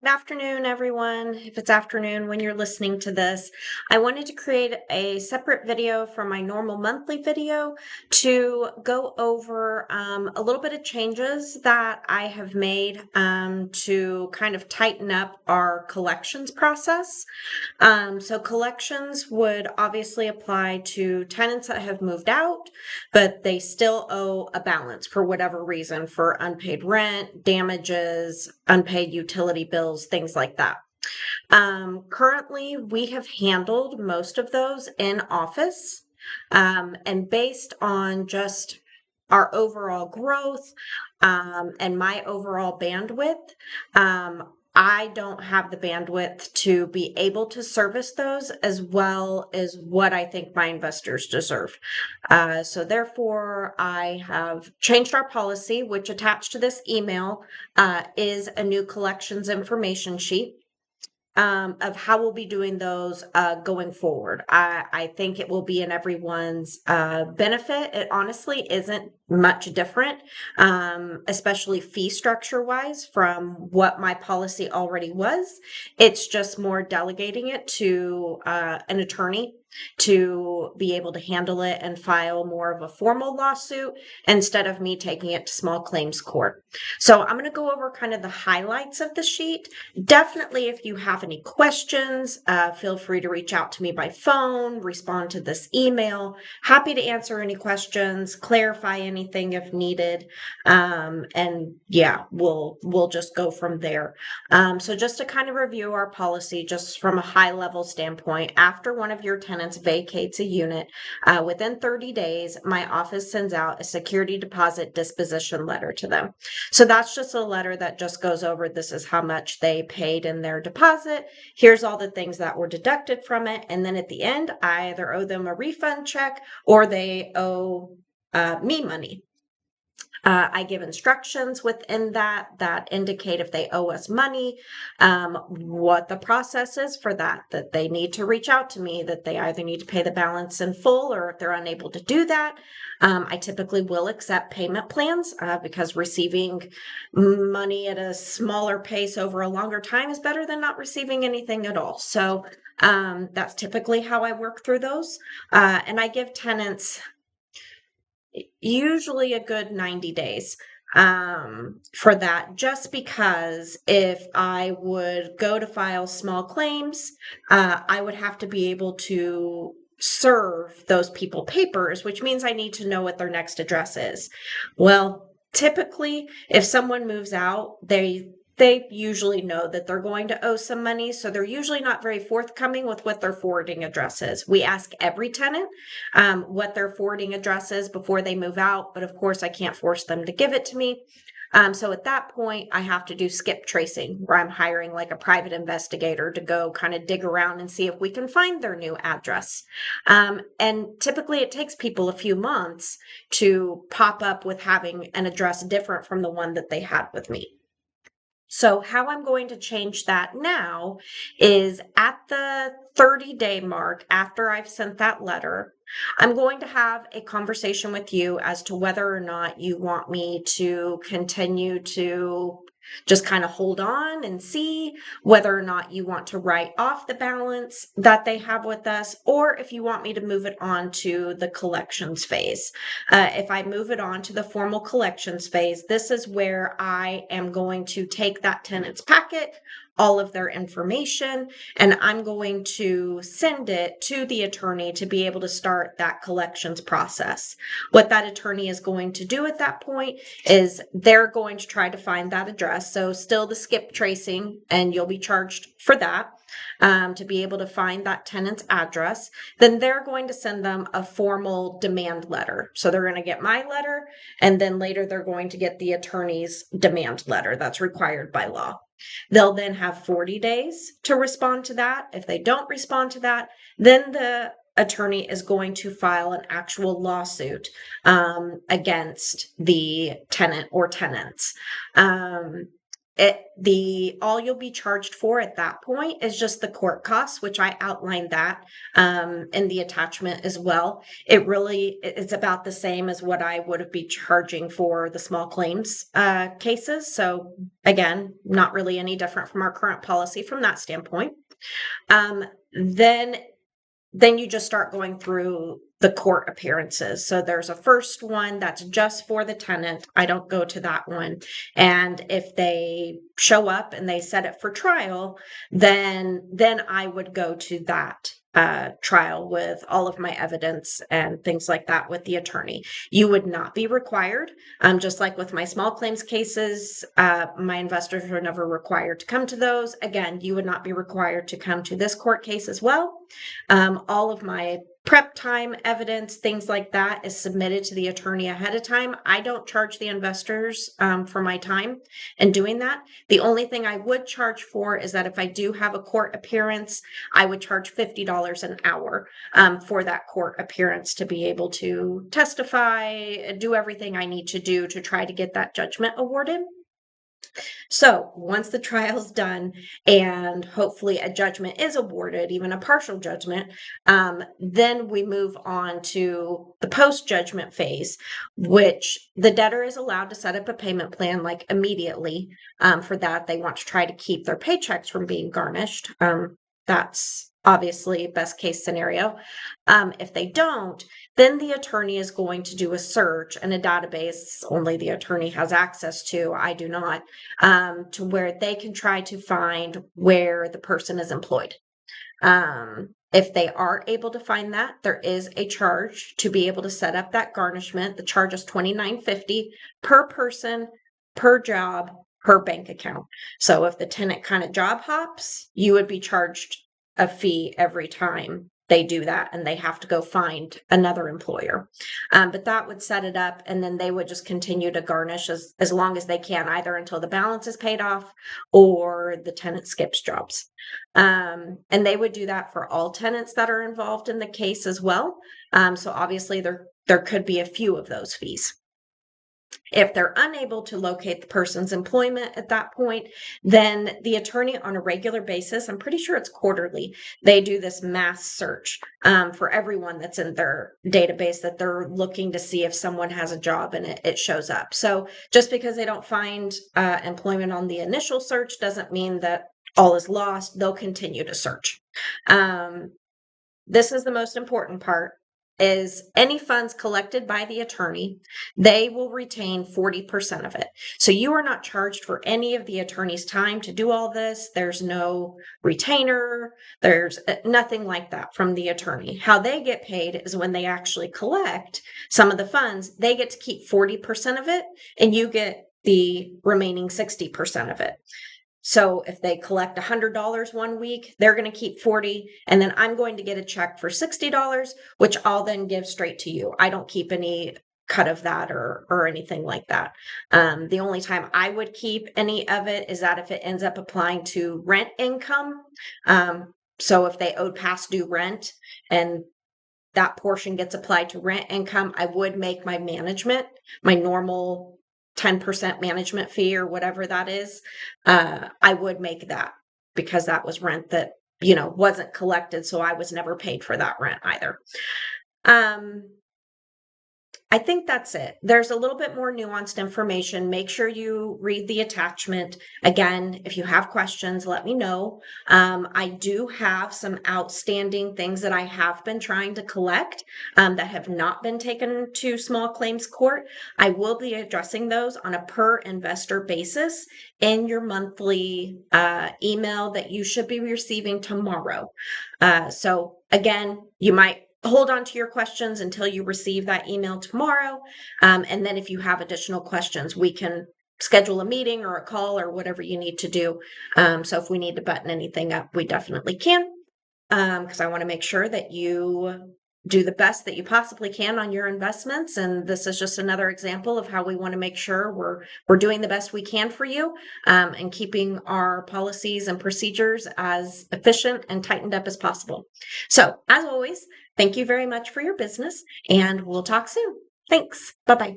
Good afternoon, everyone. If it's afternoon when you're listening to this, I wanted to create a separate video from my normal monthly video to go over a little bit of changes that I have made to kind of tighten up our collections process. So collections would obviously apply to tenants that have moved out, but they still owe a balance for whatever reason, for unpaid rent, damages, unpaid utility bills, things like that. Currently, we have handled most of those in office. And based on just our overall growth and my overall bandwidth, I don't have the bandwidth to be able to service those as well as what I think my investors deserve. So therefore, I have changed our policy, which attached to this email is a new collections information sheet of how we'll be doing those going forward. I think it will be in everyone's benefit. It honestly isn't much different, especially fee structure wise from what my policy already was. It's just more delegating it to an attorney to be able to handle it and file more of a formal lawsuit instead of me taking it to small claims court. So I'm going to go over kind of the highlights of the sheet. Definitely, if you have any questions, feel free to reach out to me by phone, respond to this email. Happy to answer any questions, clarify anything if needed. And yeah, we'll just go from there. So just to kind of review our policy, just from a high level standpoint, after one of your tenants vacates a unit, within 30 days, my office sends out a security deposit disposition letter to them. So that's just a letter that just goes over this is how much they paid in their deposit. Here's all the things that were deducted from it. And then at the end, I either owe them a refund check or they owe me money. I give instructions within that indicate if they owe us money, what the process is for that they need to reach out to me, that they either need to pay the balance in full, or if they're unable to do that, I typically will accept payment plans because receiving money at a smaller pace over a longer time is better than not receiving anything at all. So that's typically how I work through those. And I give tenants usually a good 90 days for that, just because if I would go to file small claims, I would have to be able to serve those people papers, which means I need to know what their next address is. Well, typically, if someone moves out, they usually know that they're going to owe some money, so they're usually not very forthcoming with what their forwarding address is. We ask every tenant what their forwarding address is before they move out, but of course I can't force them to give it to me. So at that point, I have to do skip tracing, where I'm hiring like a private investigator to go kind of dig around and see if we can find their new address. And typically it takes people a few months to pop up with having an address different from the one that they had with me. So how I'm going to change that now is at the 30-day mark after I've sent that letter, I'm going to have a conversation with you as to whether or not you want me to continue to just kind of hold on and see whether or not you want to write off the balance that they have with us, or if you want me to move it on to the collections phase. If I move it on to the formal collections phase, this is where I am going to take that tenant's packet, all of their information, and I'm going to send it to the attorney to be able to start that collections process. What that attorney is going to do at that point is they're going to try to find that address. So still the skip tracing, and you'll be charged for that. To be able to find that tenant's address, then they're going to send them a formal demand letter. So they're going to get my letter, and then later they're going to get the attorney's demand letter that's required by law. They'll then have 40 days to respond to that. If they don't respond to that, then the attorney is going to file an actual lawsuit against the tenant or tenants. all you'll be charged for at that point is just the court costs, which I outlined that in the attachment as well. It's about the same as what I would be charging for the small claims cases. So again, not really any different from our current policy from that standpoint. Um, then then you just start going through the court appearances. So there's a first one that's just for the tenant. I don't go to that one. And if they show up and they set it for trial, then I would go to that trial with all of my evidence and things like that with the attorney. You would not be required, just like with my small claims cases, my investors were never required to come to those. Again, you would not be required to come to this court case as well. All of my prep time, evidence, things like that is submitted to the attorney ahead of time. I don't charge the investors for my time in doing that. The only thing I would charge for is that if I do have a court appearance, I would charge $50 an hour for that court appearance to be able to testify, do everything I need to do to try to get that judgment awarded. So once the trial's done and hopefully a judgment is awarded, even a partial judgment, then we move on to the post-judgment phase, which the debtor is allowed to set up a payment plan like immediately. For that, they want to try to keep their paychecks from being garnished. That's obviously best case scenario. If they don't, then the attorney is going to do a search in a database only the attorney has access to. I do not, to where they can try to find where the person is employed. If they are able to find that, there is a charge to be able to set up that garnishment. The charge is $29.50 per person, per job, per bank account. So if the tenant kind of job hops, you would be charged a fee every time they do that and they have to go find another employer. But that would set it up, and then they would just continue to garnish as long as they can, either until the balance is paid off or the tenant skips jobs. And they would do that for all tenants that are involved in the case as well. So obviously there could be a few of those fees. If they're unable to locate the person's employment at that point, then the attorney on a regular basis, I'm pretty sure it's quarterly, they do this mass search for everyone that's in their database that they're looking to see if someone has a job and it shows up. So just because they don't find employment on the initial search doesn't mean that all is lost. They'll continue to search. This is the most important part. Is any funds collected by the attorney, they will retain 40% of it. So you are not charged for any of the attorney's time to do all this. There's no retainer. There's nothing like that from the attorney. How they get paid is when they actually collect some of the funds, they get to keep 40% of it and you get the remaining 60% of it. So if they collect $100 one week, they're going to keep 40, and then I'm going to get a check for $60, which I'll then give straight to you. I don't keep any cut of that or anything like that. The only time I would keep any of it is that if it ends up applying to rent income. So if they owed past due rent and that portion gets applied to rent income, I would make my management, my normal 10% management fee or whatever that is, I would make that because that was rent that, wasn't collected. So I was never paid for that rent either. I think that's it. There's a little bit more nuanced information. Make sure you read the attachment. Again, if you have questions, let me know. I do have some outstanding things that I have been trying to collect that have not been taken to small claims court. I will be addressing those on a per investor basis in your monthly email that you should be receiving tomorrow. So again, you might hold on to your questions until you receive that email tomorrow. And then if you have additional questions, we can schedule a meeting or a call or whatever you need to do. So if we need to button anything up, we definitely can, because I want to make sure that you do the best that you possibly can on your investments. And this is just another example of how we want to make sure we're doing the best we can for you, and keeping our policies and procedures as efficient and tightened up as possible. So as always, thank you very much for your business, and we'll talk soon. Thanks. Bye-bye.